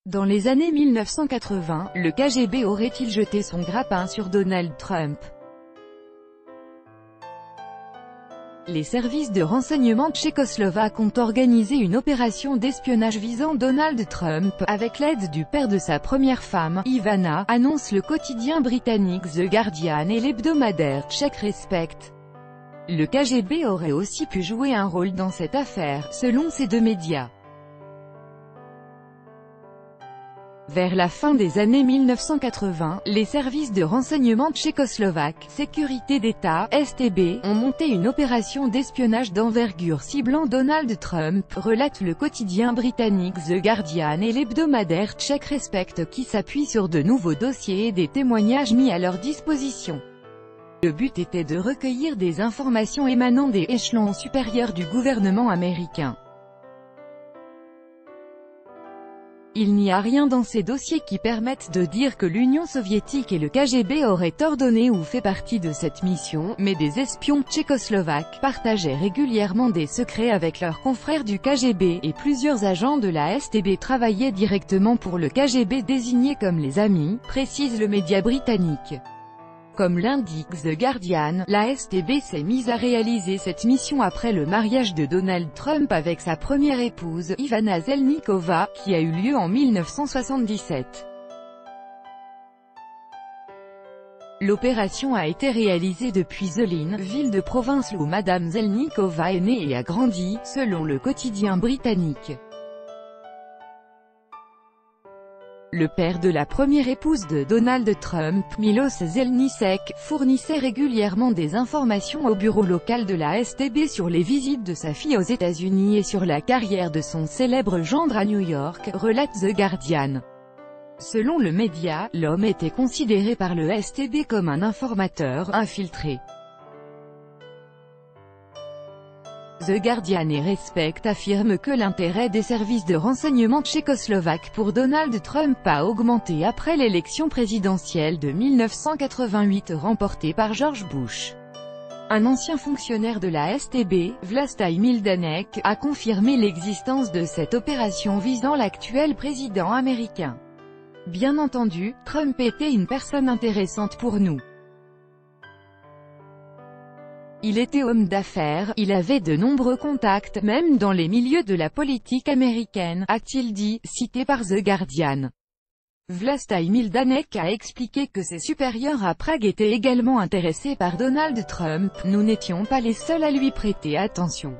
Dans les années 1980, le KGB aurait-il jeté son grappin sur Donald Trump? Les services de renseignement tchécoslovaques ont organisé une opération d'espionnage visant Donald Trump, avec l'aide du père de sa première femme, Ivana, annonce le quotidien britannique The Guardian et l'hebdomadaire tchèque Respect. Le KGB aurait aussi pu jouer un rôle dans cette affaire, selon ces deux médias. Vers la fin des années 1980, les services de renseignement tchécoslovaques, Sécurité d'État, STB, ont monté une opération d'espionnage d'envergure ciblant Donald Trump, relate le quotidien britannique The Guardian et l'hebdomadaire tchèque Respect qui s'appuient sur de nouveaux dossiers et des témoignages mis à leur disposition. Le but était de recueillir des informations émanant des échelons supérieurs du gouvernement américain. Il n'y a rien dans ces dossiers qui permettent de dire que l'Union soviétique et le KGB auraient ordonné ou fait partie de cette mission, mais des espions tchécoslovaques partageaient régulièrement des secrets avec leurs confrères du KGB, et plusieurs agents de la STB travaillaient directement pour le KGB désignés comme les amis, précise le média britannique. Comme l'indique The Guardian, la STB s'est mise à réaliser cette mission après le mariage de Donald Trump avec sa première épouse, Ivana Zelníková, qui a eu lieu en 1977. L'opération a été réalisée depuis Zlín, ville de province où Madame Zelníková est née et a grandi, selon le quotidien britannique. Le père de la première épouse de Donald Trump, Milos Zelníček, fournissait régulièrement des informations au bureau local de la STB sur les visites de sa fille aux États-Unis et sur la carrière de son célèbre gendre à New York, relate The Guardian. Selon le média, l'homme était considéré par le STB comme un informateur infiltré. The Guardian et Respect affirment que l'intérêt des services de renseignement tchécoslovaques pour Donald Trump a augmenté après l'élection présidentielle de 1988 remportée par George Bush. Un ancien fonctionnaire de la STB, Vlastimil Mildanek, a confirmé l'existence de cette opération visant l'actuel président américain. Bien entendu, Trump était une personne intéressante pour nous. Il était homme d'affaires, il avait de nombreux contacts, même dans les milieux de la politique américaine, a-t-il dit, cité par The Guardian. Vlastimil Mildanek a expliqué que ses supérieurs à Prague étaient également intéressés par Donald Trump, nous n'étions pas les seuls à lui prêter attention.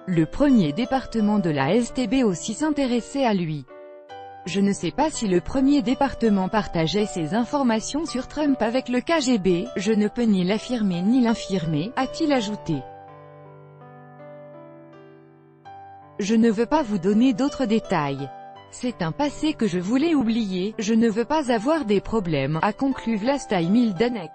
Le premier département de la STB aussi s'intéressait à lui. Je ne sais pas si le premier département partageait ces informations sur Trump avec le KGB, je ne peux ni l'affirmer ni l'infirmer, a-t-il ajouté. Je ne veux pas vous donner d'autres détails. C'est un passé que je voulais oublier, je ne veux pas avoir des problèmes, a conclu Vlastimil Mildanek.